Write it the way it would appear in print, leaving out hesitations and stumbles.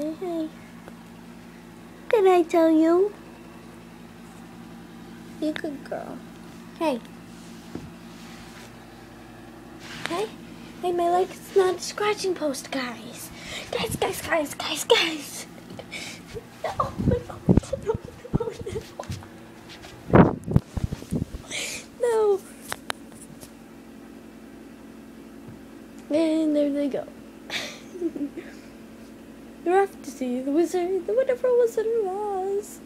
Hey, hey. Did I tell you? You good girl. Hey. Hey. Hey, my leg is not a scratching post, guys. Guys. No. No. And there they go. You're off to see the wizard, the wonderful Wizard of Oz.